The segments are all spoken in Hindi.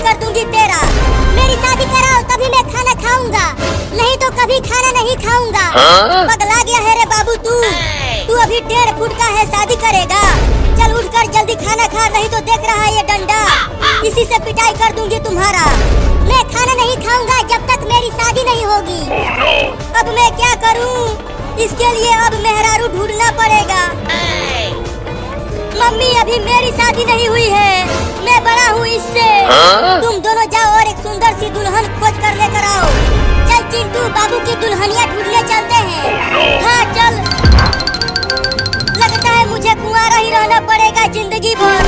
कर दूंगी तेरा। मेरी शादी कराओ तभी मैं खाना खाऊंगा, नहीं तो कभी खाना नहीं खाऊंगा। पगला गया है रे बाबू तू अभी 1.5 फुट का है, शादी करेगा? चल उठकर जल्दी खाना खा, नहीं तो देख रहा है ये डंडा, इसी से पिटाई कर दूंगी तुम्हारा। मैं खाना नहीं खाऊंगा जब तक मेरी शादी नहीं होगी। अब मैं क्या करूं? इसके लिए अब मेहरारू ढूंढना पड़ेगा। मम्मी अभी मेरी शादी नहीं हुई है, मैं बड़ा हूँ इससे। तुम दोनों जाओ और एक सुंदर सी दुल्हन खोज कर लेकर आओ। चल चिंटू, बाबू की दुल्हनिया ढूंढने चलते हैं। हाँ चल, लगता है मुझे कुंवारा ही रहना पड़ेगा जिंदगी भर।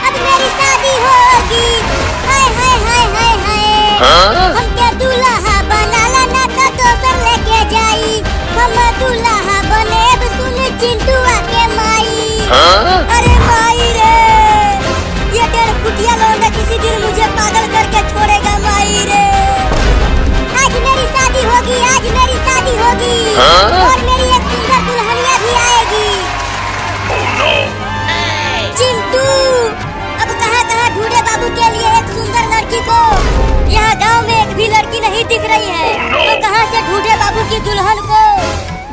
अब मेरी शादी होगी, हाय हाय हाय हाय हाय। हमके दूल्हा बनाला ना तो दोसर लेके जाई। हम दूल्हा बनेब सुन चिंटुआ के माई। अरे माई रे, ये 1.5 फुटिया लौंडा किसी दिन मुझे पागल करके छोड़ेगा माई रे। आज मेरी शादी होगी, आज मेरी शादी होगी, और मेरी एक सुंदर दुल्हनिया भी आएगी। चिंटू अब कहाँ ढूंढे बाबू के लिए एक सुंदर लड़की को? यहाँ गांव में एक भी लड़की नहीं दिख रही है, तो कहाँ से ढूंढे बाबू की दुल्हन को?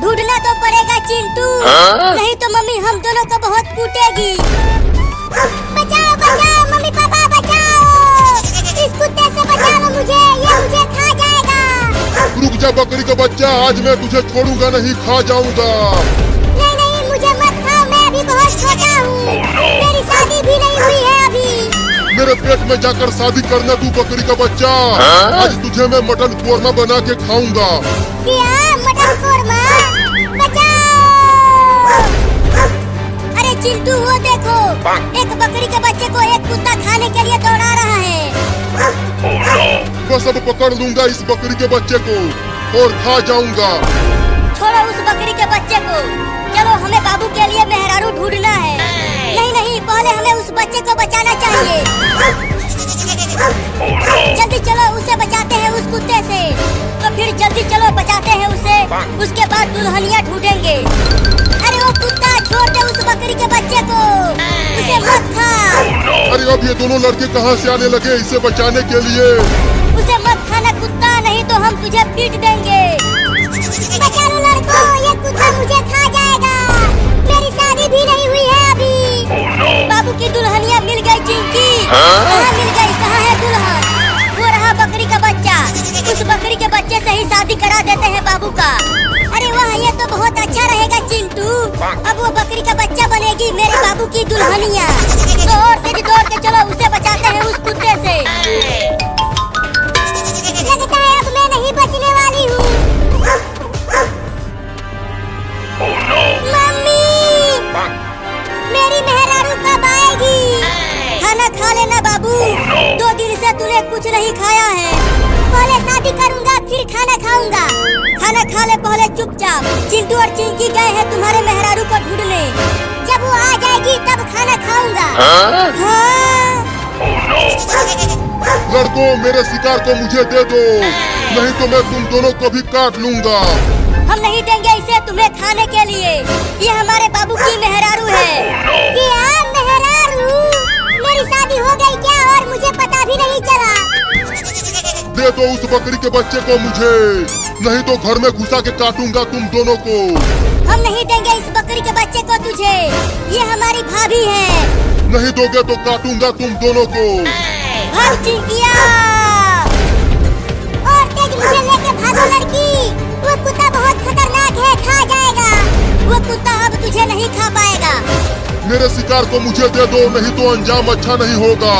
ढूंढना तो पड़ेगा चिंटू, नहीं तो मम्मी हम दोनों को बहुत कूटेगी। बचाओ बचाओ मम्मी पापा बचाओ, इस कुत्ते से बचा लो मुझे, ये मुझे खा जाएगा। रुक जा बकरी का बच्चा, आज मैं तुझे छोड़ूंगा नहीं, खा जाऊंगा। नहीं नहीं मुझे मत खाओ, मैं अभी बहुत छोटा हूँ, मेरी शादी भी नहीं हुई है अभी। मेरे पेट में जाकर शादी करना तू बकरी का बच्चा। आज तुझे मैं मटन कोरमा बना के खाऊंगा। क्या मटन कोरमा? अरे चिंटू वो देखो, एक बकरी के बच्चे को एक कुत्ता खाने के लिए दौड़ा रहा है। बस अब पकड़ लूंगा इस बकरी के बच्चे को और खा जाऊंगा। छोड़ो उस बकरी के बच्चे को, चलो हमें बाबू के लिए मेहरारू ढूंढना है। नहीं नहीं, पहले हमें उस बच्चे को बचाना चाहिए। जल्दी चलो उसे बचाते हैं उस कुत्ते से। तो फिर जल्दी चलो बचाते हैं उसे, उसके बाद दुल्हनिया ढूंढेंगे। अरे वो कुत्ता छोड़ दे उस बकरी के बच्चे को, उसे मत खा। अरे अब ये दोनों लड़के कहाँ से आने लगे इसे बचाने के लिए? उसे मत खाना कुत्ता, नहीं तो हम तुझे पीट देंगे। बचा लो लड़कों, ये कुत्ता मुझे खा जाएगा। मेरी शादी भी नहीं हुई है अभी। बाबू की दुल्हनिया मिल गई चिंकी। कहाँ मिल गई, कहाँ है दुल्हन? वो रहा बकरी का बच्चा, उस बकरी के बच्चे से ही शादी करा देते हैं बाबू का। अरे वाह, ये तो बहुत अच्छा रहेगा चिंटू, अब वो बकरी का बच्चा बनेगी मेरे बाबू की दुल्हनिया। तो और तेज दौड़ के चलो उसे बचाते हैं उस कुत्ते से। लगता है अब मैं नहीं बचने वाली हूँ। मम्मी, मेरी मेहरारू कब आएगी? खाना खा लेना बाबू, 2 दिन से तूने कुछ नहीं खाया है। पहले शादी करूंगा फिर खाना खाऊंगा। खाना खा ले पहले चुपचाप। चिंटू और चिंकी गए हैं तुम्हारे मेहरारू को ढूंढने, जब वो आ जाएगी तब खाना खाऊंगा। हाँ? लड़कों मेरे शिकार को मुझे दे दो, नहीं तो मैं तुम दोनों को भी काट लूंगा। हम नहीं देंगे इसे तुम्हें खाने के लिए, ये हमारे बाबू की मेहरारू है। क्या मेहरारू? मेरी शादी हो गई क्या और मुझे पता भी नहीं चला? दे दो उस बकरी के बच्चे को मुझे, नहीं तो घर में घुसा के काटूंगा तुम दोनों को। हम नहीं देंगे इस बकरी के बच्चे को तुझे, ये हमारी भाभी है। नहीं दोगे तो काटूंगा तुम दोनों को। भाग चिंकिया, और तेज मुझे लेके भागो लड़की, वो कुत्ता बहुत खतरनाक है, खा जाएगा। वो कुत्ता अब तुझे नहीं खा पाएगा। मेरे शिकार को मुझे दे दो, नहीं तो अंजाम अच्छा नहीं होगा।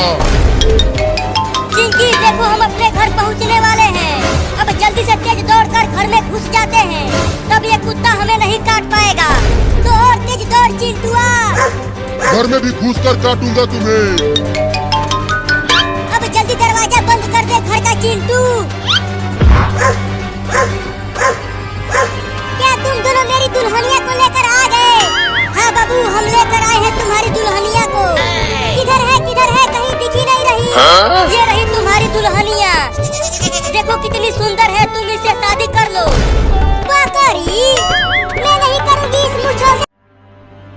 चिंकी देखो, हम अपने घर पहुंचने वाले हैं, अब जल्दी से तेज दौड़कर घर में घुस जाते हैं, तब ये कुत्ता हमें नहीं काट पाएगा। तो और तेज दौड़ चिंटुआ। घर में भी घुस कर काटूंगा तुम्हें। अब जल्दी दरवाजा बंद कर दे घर का चिंटू। क्या तुम दोनों मेरी दुल्हनिया को लेकर आ गए? हाँ बाबू, हम लेकर आए हैं तुम्हारी दुल्हनिया को। किधर है कहीं दिख ही नहीं रही। ये रही तुम्हारी दुल्हनिया, देखो कितनी सुंदर है, तुम इसे शादी कर लो। बकरी, मैं नहीं करूँगी इस मुझे।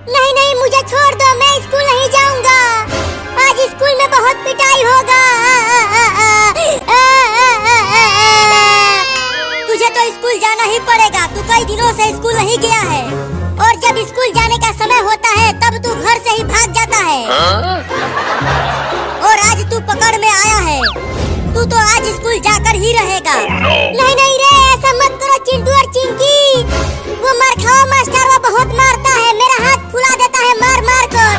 नहीं मुझे छोड़ दो, मैं स्कूल नहीं जाऊँगा। पिटाई होगा। तुझे तो स्कूल जाना ही पड़ेगा, तू कई दिनों से स्कूल नहीं गया है और जब स्कूल जाने का समय होता है तब तू घर से ही भाग जाता है। और आज तू पकड़ में आया है, तू तो आज स्कूल जाकर ही रहेगा। नहीं नहीं रे, ऐसा मत करो चिंटू और चिंकी। वो मारखाओ मास्टर वो बहुत मारता है, मेरा हाथ फुला देता है मार मार कर।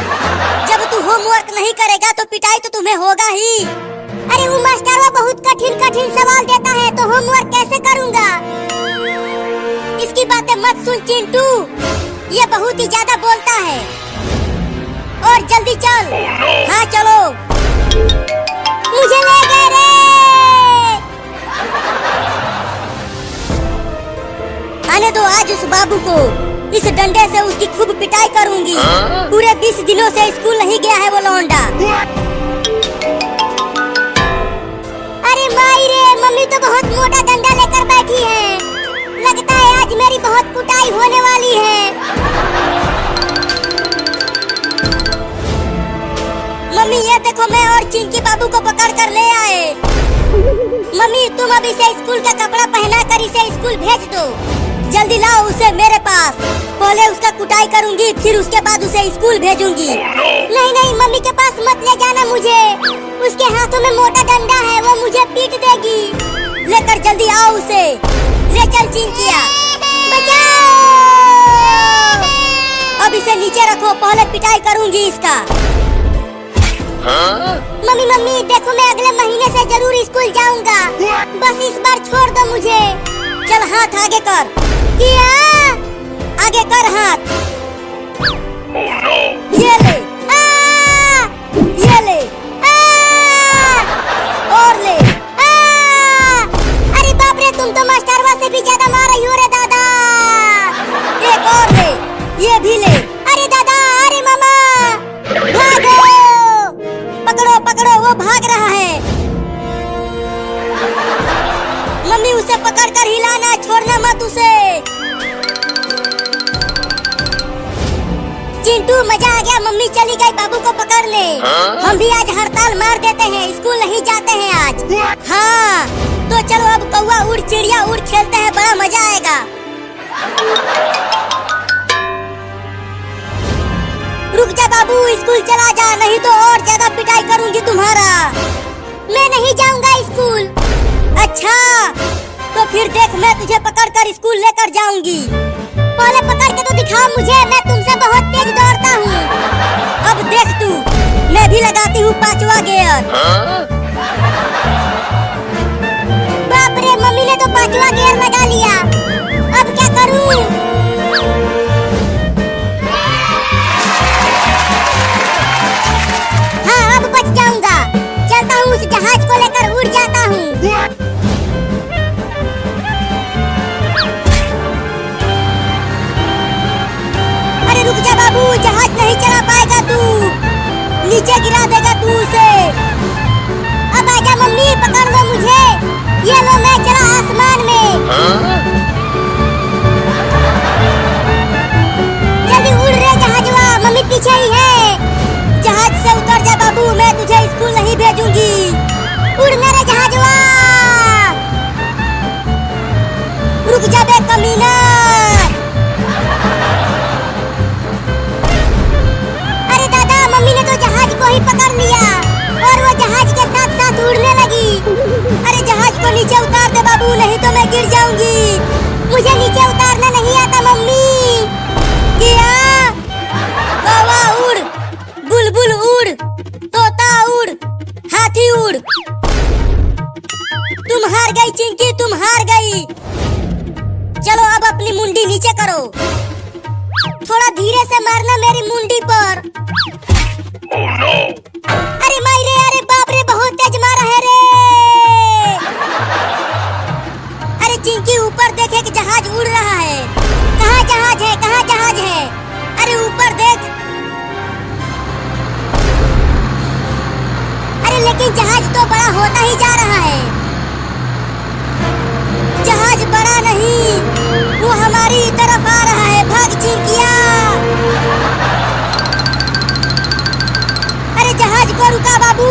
जब तू होमवर्क नहीं करेगा तो पिटाई तो तुम्हें होगा ही। अरे वो मास्टर वो बहुत कठिन कठिन सवाल देता है तो होमवर्क कैसे करूँगा। इसकी बातें मत सुन चिंटू, ये बहुत ही ज्यादा बोलता है। और जल्दी चल। हाँ चलो, मुझे ले गए रे। आने दो आज उस बाबू को, इस डंडे से उसकी खूब पिटाई करूंगी। पूरे 20 दिनों से स्कूल नहीं गया है वो लौंडा। अरे माई रे, मम्मी तो बहुत मोटा डंडा लेकर बैठी है, लगता है आज मेरी बहुत कुटाई होने वाली है। मम्मी ये देखो, मैं और चिंकी बाबू को पकड़ कर ले आए। मम्मी तुम अब इसे स्कूल का कपड़ा पहना कर इसे स्कूल भेज दो। जल्दी लाओ उसे मेरे पास, पहले उसका कुटाई करूंगी फिर उसके बाद उसे स्कूल भेजूंगी। नहीं नहीं, मम्मी के पास मत ले जाना मुझे, उसके हाथों में मोटा डंडा है, वो मुझे पीट देगी। लेकर जल्दी आओ उसे, ले चल चिंकिया, बचाओ। अब इसे नीचे रखो, पहले पिटाई करूंगी इसका। मम्मी मम्मी देखो, मैं अगले महीने से जरूर स्कूल जाऊंगा, बस इस बार छोड़ दो मुझे। चल हाथ आगे कर, किया आगे कर हाथ। ये ले, ये ले, और ले। अरे बाप रे, तुम तो मास्टरवा से भी ज्यादा मार रही हो रे दादा। एक और ले, ये भी ले। अरे दादा, अरे मामा, भागो, पकड़ो पकड़ो, वो भाग रहा है। मम्मी उसे पकड़कर हिलाना, छोड़ना मत उसे। चिंटू मजा आ गया, मम्मी चली गई बाबू को पकड़ने। हम भी आज हड़ताल मार देते हैं, स्कूल नहीं जाते हैं आज। हाँ तो चलो अब कौवा उड़ चिड़िया उड़ खेलते हैं, बड़ा मजा आएगा। रुक जा बाबू, स्कूल चला जा, नहीं तो और ज्यादा पिटाई करूंगी तुम्हारा। मैं नहीं जाऊंगा स्कूल। अच्छा तो फिर देख, मैं तुझे पकड़कर स्कूल लेकर जाऊंगी। पहले पकड़ के तो दिखाओ मुझे, मैं तुमसे बहुत तेज दौड़ता हूँ। अब देख तू, मैं भी लगाती हूँ 5वां गियर। बाप रे, मम्मी ने तो 5वां गियर लगा लिया, अब क्या करूँ। हाँ अब बच जाऊंगा, चलता हूँ उस जहाज को लेकर उड़ जाता हूँ। अरे रुक जा बाबू, जहाज नहीं चला पाएगा तू, नीचे गिरा देगा तू उसे। अब आजा मम्मी, पकड़ लो मुझे, ये लो मैं चला आसमान में। जल्दी उड़ रे जहाजवा, मम्मी पीछे ही है। जहाज से उतर जा बाबू, मैं तुझे स्कूल नहीं भेजूंगी। उड़ना रे जहाजवा, रुक जा बे कमीना। अरे दादा, मम्मी ने तो जहाज को ही पकड़ लिया और वो जहाज के साथ साथ उड़ने लगी। अरे जहाज को नीचे उतार दे बाबू, नहीं तो मैं गिर जाऊंगी। मुझे नीचे उतारना नहीं आता मम्मी। क्या कौवा उड़, बुलबुल उड़, तोता उड़, हाथी उड़। तुम हार गई चिंकी, तुम हार गई। चलो अब अपनी मुंडी नीचे करो, थोड़ा धीरे से मारना मेरी मुंडी पर। अरे माई रे, अरे बाप रे, बहुत तेज मारा है रे। अरे चिंकी ऊपर देखे कि जहाज उड़ रहा है। कहाँ जहाज है, कहाँ जहाज है? अरे ऊपर देख। अरे लेकिन जहाज तो बड़ा होता ही जा रहा है। जहाज बड़ा नहीं, वो हमारी तरफ आ रहा है। भाग चिंकिया। अरे जहाज को रुका बाबू।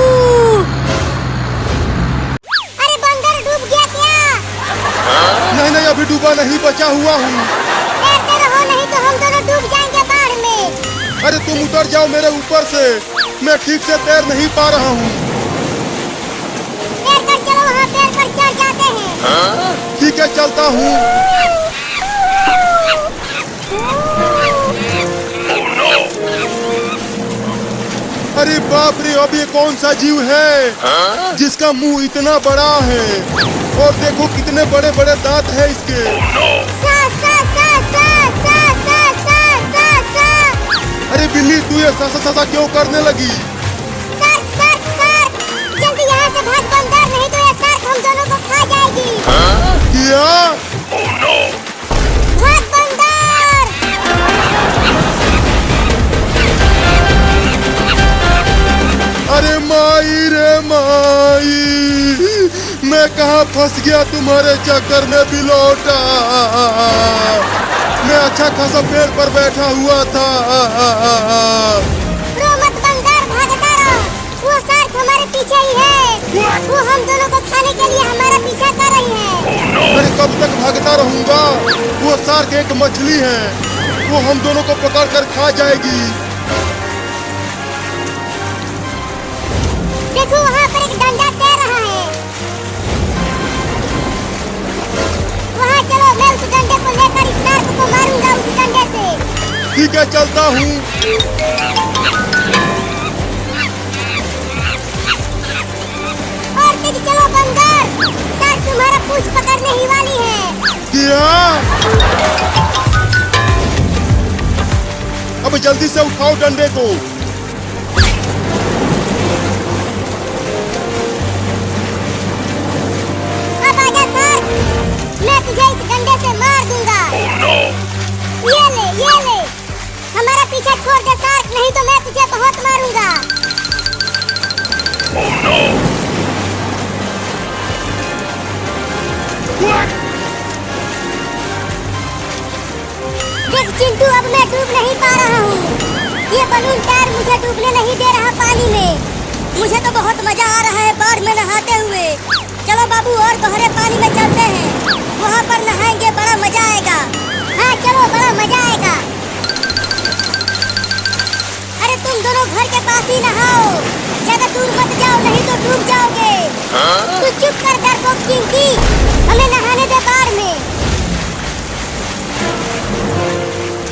डूबा नहीं, बचा हुआ हूँ। तैरते रहो, नहीं तो हम दोनों डूब जाएंगे बाढ़ में। अरे तुम उतर जाओ मेरे ऊपर से, मैं ठीक से तैर नहीं पा रहा हूँ। तैर कर चलो, वहाँ पेड़ पर चढ़ जाते हैं। ठीक है, चलता हूँ। अरे बाप रे, अब ये कौन सा जीव है जिसका मुंह इतना बड़ा है, और देखो कितने बड़े बड़े दांत है इसके। सा सा सा सा सा सा सा सा सा। अरे बिल्ली, तू ये सा क्यों करने लगी? सर्क सर्क सर्क, जल्दी यहाँ से भाग बंदर, नहीं तो ये सर्क हम दोनों को खा जाएगी। क्या? भाग बंदर। अरे माई रे माई, मैं कहाँ फंस गया तुम्हारे चक्कर में बिलोटा। मैं अच्छा खासा पेड़ पर बैठा हुआ था। रो मत बंदर, भागता रहो, वो शार्क हमारे पीछे ही है। वो हम दोनों को खाने के लिए हमारा पीछा कर रही है। अरे कब तक भागता रहूंगा? वो शार्क एक मछली है, वो हम दोनों को पकड़ कर खा जाएगी। देखो वहाँ पर एक डंडा तैर रहा है। वहाँ चलो, मैं उस डंडे को लेकर इस शार्क को मारूंगा उस डंडे से। ठीक है, चलता हूँ। और तेज चलो बंदर, शार्क तुम्हारा पूंछ पकड़ने ही वाली है। क्या? अब जल्दी से उठाओ डंडे को। अब आजा शार्क, मैं तुझे इस डंडे से मार दूंगा। ये ले, हमारा पीछा छोड़ दे शार्क, नहीं तो मैं तुझे बहुत मारूंगा। देख चिंटू, अब मैं डूब नहीं पा रहा हूँ। ये बलून टायर मुझे डूबने नहीं दे रहा पानी में। मुझे तो बहुत मजा आ रहा है बाढ़ में नहाते हुए। चलो बाबू, और गहरे पानी में चलते हैं, वहाँ पर नहाएंगे, बड़ा मजा आएगा। हाँ चलो, बड़ा मजा आएगा। अरे तुम दोनों घर के पास ही नहाओ, ज्यादा दूर मत जाओ, नहीं तो डूब जाओगे। तू चुप कर डरपोक चिंकी, हमें नहाने दे बाढ़ में।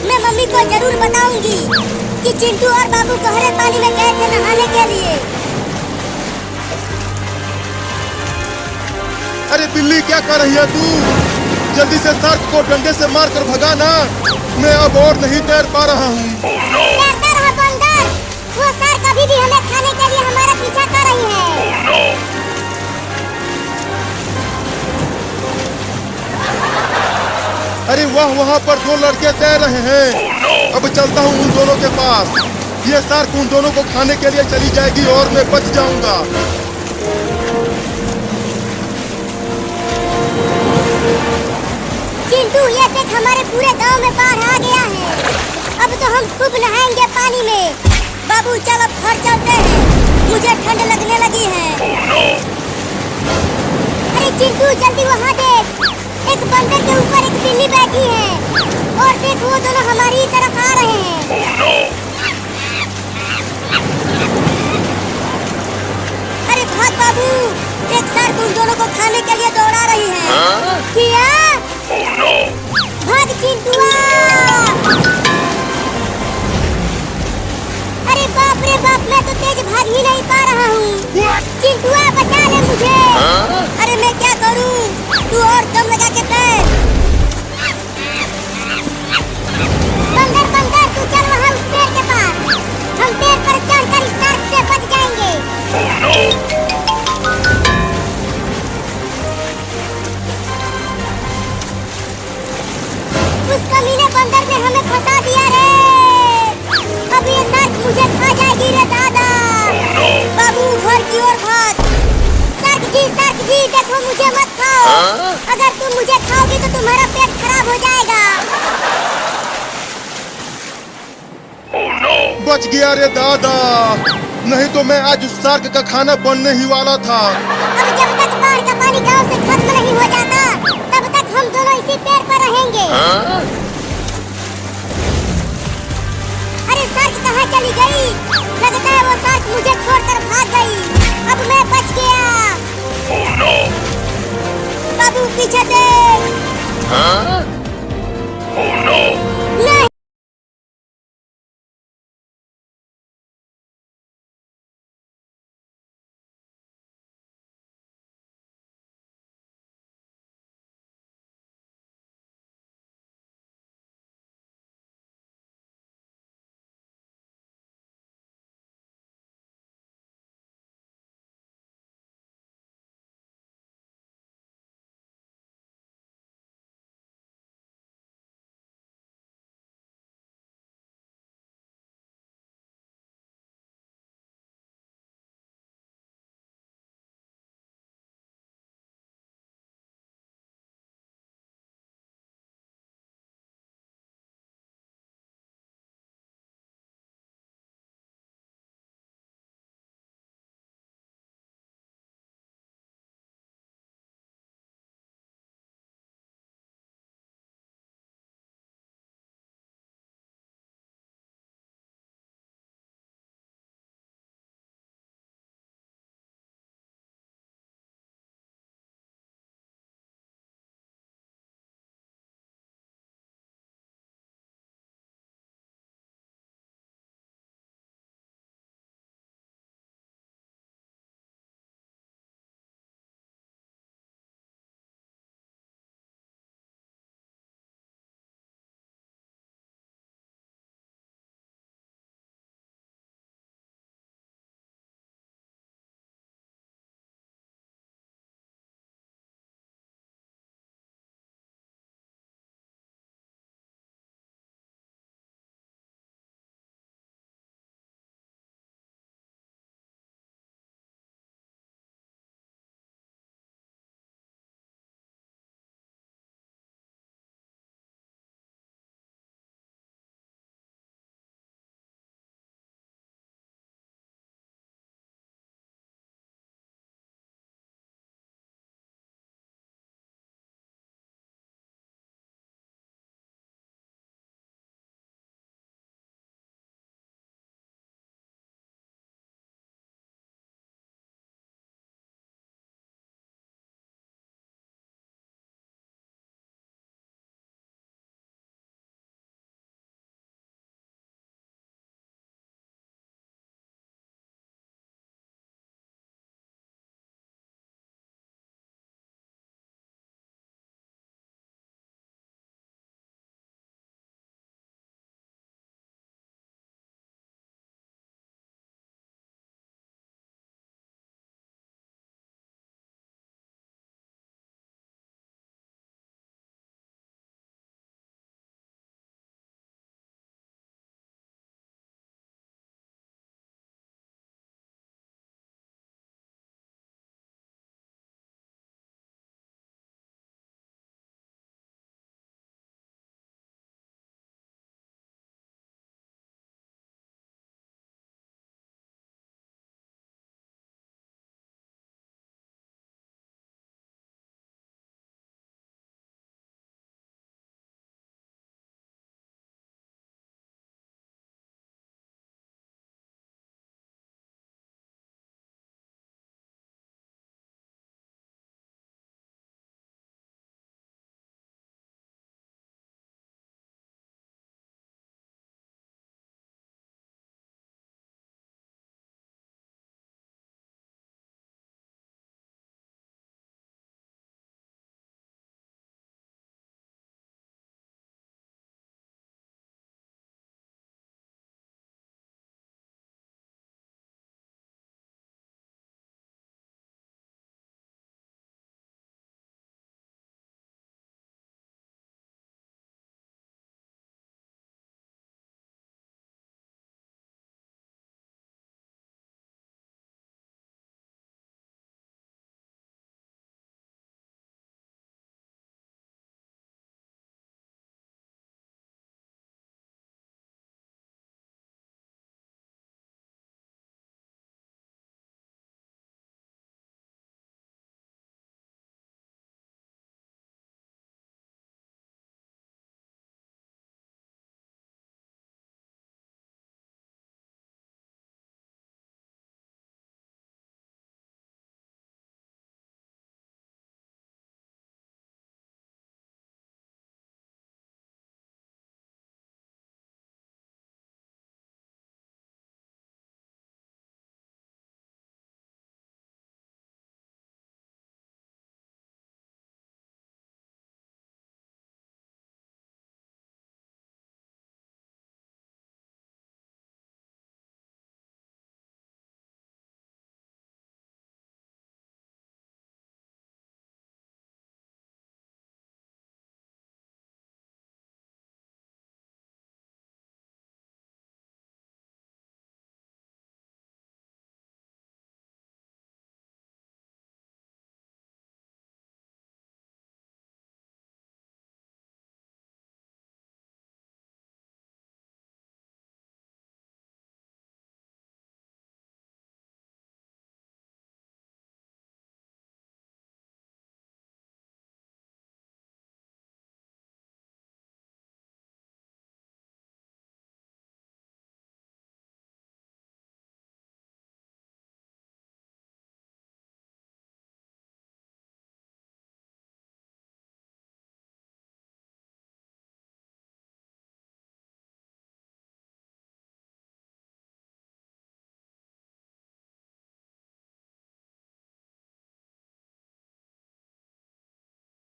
मैं मम्मी को जरूर बताऊंगी कि चिंटू और बाबू गहरे पानी में गए थे नहाने के लिए। अरे बिल्ली, क्या कर रही है तू? जल्दी से शार्क को डंडे से मार कर भगा ना, मैं अब और नहीं तैर पा रहा हूँ। तैरता रहा बंदर, वो शार्क अभी भी हमें खाने के लिए हमारा पीछा कर रही है। अरे वाह, वहाँ पर दो लड़के तैर रहे हैं। अब चलता हूँ उन दोनों के पास। ये शार्क उन दोनों को खाने के लिए चली जाएगी और मैं बच जाऊंगा। चिंटू, ये देख, हमारे पूरे गांव में बाढ़ आ गया है। अब तो हम खूब नहाएंगे पानी में। बाबू चल, अब घर चलते हैं, मुझे ठंड लगने लगी है। अरे चिंटू, जल्दी वहाँ देख, एक बंदर के ऊपर एक बिल्ली बैठी है, और देख वो दोनों हमारी ही तरफ आ रहे हैं। अरे भाग बाबू, एक शार्क उन दोनों को खाने के लिए दौड़ा रही है। किया? भाग चिंटुआ! अरे बाप रे बाप, मैं तो तेज भाग ही नहीं पा रहा हूँ। चिंटुआ, बचा ले मुझे। अरे मैं क्या करूँ, तू और दम लगा के तैर। बंदर बंदर, तू चल वहाँ उस पेड़ के पास, हम पेड़ पर चढ़कर इस शार्क से बच जाएंगे। उस कमीने बंदर ने हमें फंसा दिया रे। अब ये शार्क मुझे खा जाएगी रे दादा। बाबू, घर की ओर भाग। शार्क जी, देखो मुझे मत खाओ। अगर तुम मुझे खाओगी तो तुम्हारा पेट खराब हो जाएगा। बच गया रे दादा, नहीं तो मैं आज उस शार्क का खाना बनने ही वाला था। अब जब तक बाढ़ का पानी गांव से खत्म नहीं हो जाता, तब तक हम दोनों इसी पेड़ पर पीछे देख।